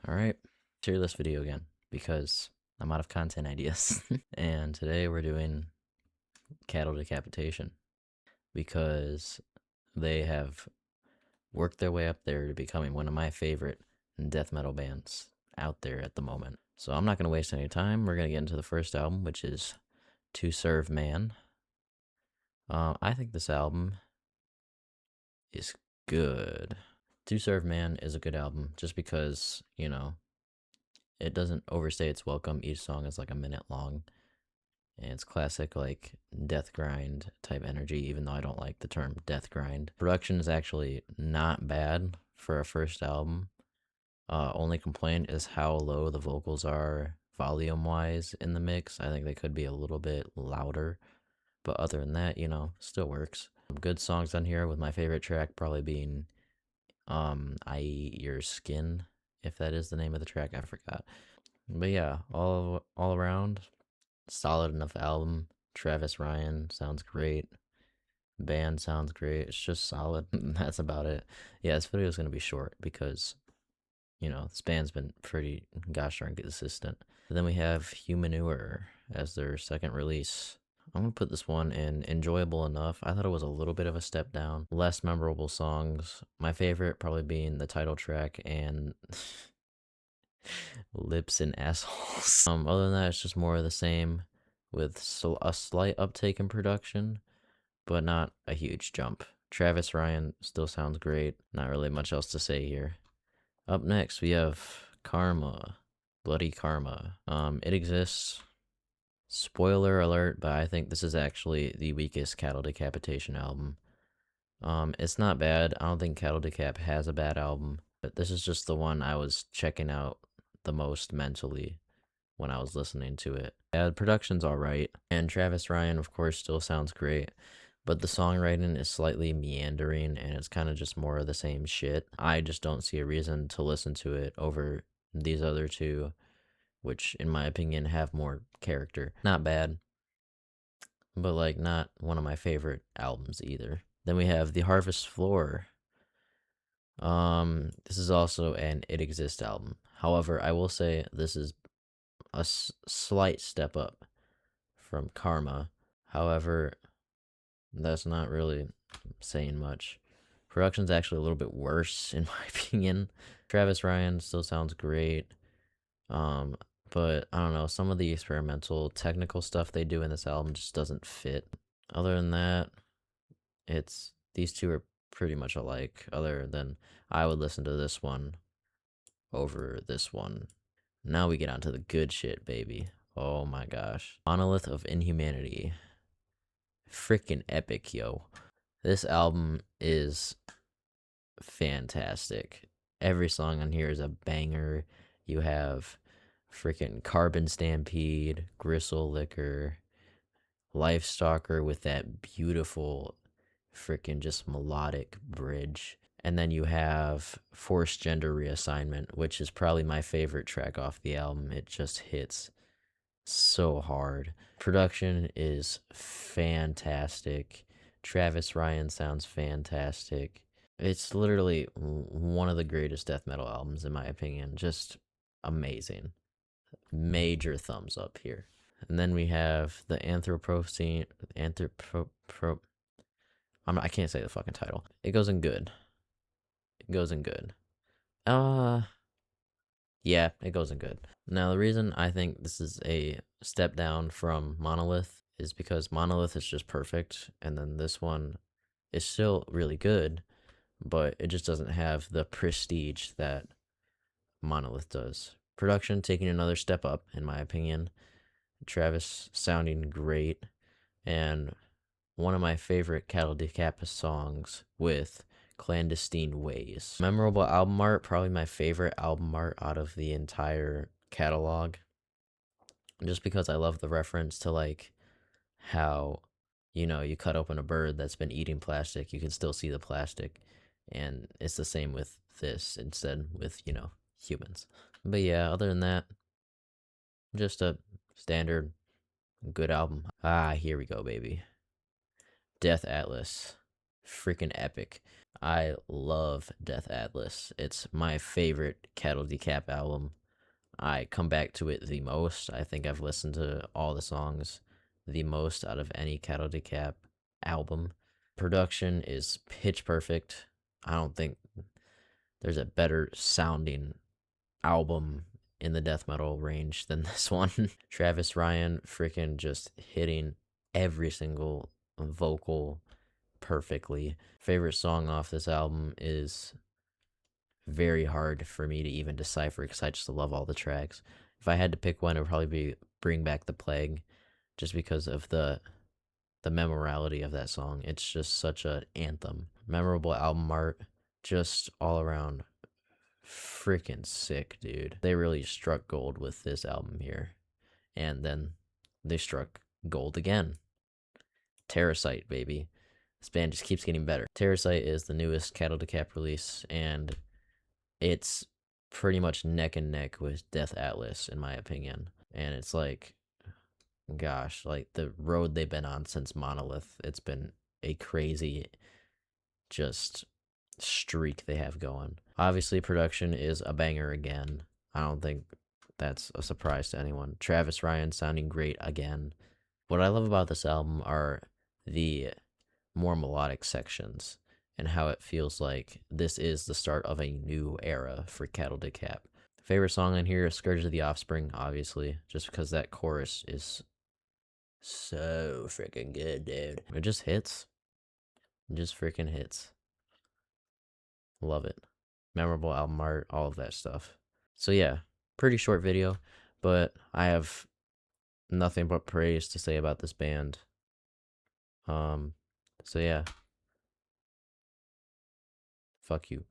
Alright, share this video again because I'm out of content ideas. And today we're doing Cattle Decapitation because they have worked their way up there to becoming one of my favorite death metal bands out there at the moment. So I'm not going to waste any time. We're going to get into the first album, which is To Serve Man. I think this album is good. To Serve Man is a good album just because, it doesn't overstay its welcome. Each song is like a minute long, and it's classic like death grind type energy, even though I don't like the term death grind. Production is actually not bad for a first album. Only complaint is how low the vocals are volume wise in the mix. I think they could be a little bit louder, but other than that, still works. Good songs on here, with my favorite track probably being I Eat Your Skin, if that is the name of the track. I forgot. But yeah, all around, solid enough album. Travis Ryan sounds great. Band sounds great. It's just solid. That's about it. Yeah, this video is gonna be short because this band's been pretty gosh darn consistent. And then we have Humanure as their second release. I'm gonna put this one in enjoyable enough. I thought it was a little bit of a step down. Less memorable songs. My favorite probably being the title track and Lips and Assholes. Other than that, it's just more of the same with a slight uptake in production, but not a huge jump. Travis Ryan still sounds great. Not really much else to say here. Up next, we have Karma. Bloody Karma. It exists. Spoiler alert, but I think this is actually the weakest Cattle Decapitation album. It's not bad. I don't think Cattle Decap has a bad album, but this is just the one I was checking out the most mentally when I was listening to it. Yeah, the production's alright, and Travis Ryan, of course, still sounds great, but the songwriting is slightly meandering, and it's kind of just more of the same shit. I just don't see a reason to listen to it over these other two, which, in my opinion, have more character. Not bad, but like not one of my favorite albums either. Then we have The Harvest Floor. This is also an It Exists album. However, I will say this is a slight step up from Karma. However, that's not really saying much. Production's actually a little bit worse in my opinion. Travis Ryan still sounds great. But I don't know, some of the experimental technical stuff they do in this album just doesn't fit. Other than that, these two are pretty much alike, other than I would listen to this one over this one. Now we get on to the good shit, baby. Oh my gosh. Monolith of Inhumanity. Freaking epic, yo. This album is fantastic. Every song on here is a banger. You have freaking Carbon Stampede, Gristle Liquor, Life Stalker with that beautiful freaking just melodic bridge. And then you have Forced Gender Reassignment, which is probably my favorite track off the album. It just hits so hard. Production is fantastic. Travis Ryan sounds fantastic. It's literally one of the greatest death metal albums in my opinion. Just amazing. Major thumbs up here. And then we have the Anthropocene. I can't say the fucking title. It goes in good. It goes in good. Yeah, it goes in good. Now, the reason I think this is a step down from Monolith is because Monolith is just perfect, and then this one is still really good, but it just doesn't have the prestige that Monolith does. Production taking another step up, in my opinion. Travis sounding great, and one of my favorite Cattle Decap songs with Clandestine Ways. Memorable album art, probably my favorite album art out of the entire catalog. Just because I love the reference to like how, you cut open a bird that's been eating plastic, you can still see the plastic. And it's the same with this, instead with, humans. But yeah, other than that, just a standard good album. Here we go, baby. Death Atlas. Freaking epic. I love Death Atlas. It's my favorite Cattle Decap album. I come back to it the most. I think I've listened to all the songs the most out of any Cattle Decap album. Production is pitch perfect. I don't think there's a better sounding album in the death metal range than this one. Travis Ryan freaking just hitting every single vocal perfectly. Favorite song off this album is very hard for me to even decipher because I just love all the tracks. If I had to pick one, it would probably be Bring Back the Plague, just because of the memorality of that song. It's just such an anthem. Memorable album art, just all around freaking sick, dude. They really struck gold with this album here. And then they struck gold again. Terracite, baby. This band just keeps getting better. Terracite is the newest Cattle Decap release, and it's pretty much neck and neck with Death Atlas, in my opinion. And it's like, gosh, like the road they've been on since Monolith, it's been a crazy just streak they have going. Obviously, production is a banger again. I don't think that's a surprise to anyone. Travis Ryan sounding great again. What I love about this album are the more melodic sections and how it feels like this is the start of a new era for Cattle Decap. Favorite song on here is Scourge of the Offspring, obviously, just because that chorus is so freaking good, dude. It just hits. It just freaking hits. Love it. Memorable album art, all of that stuff. So yeah, pretty short video, but I have nothing but praise to say about this band. So yeah. Fuck you.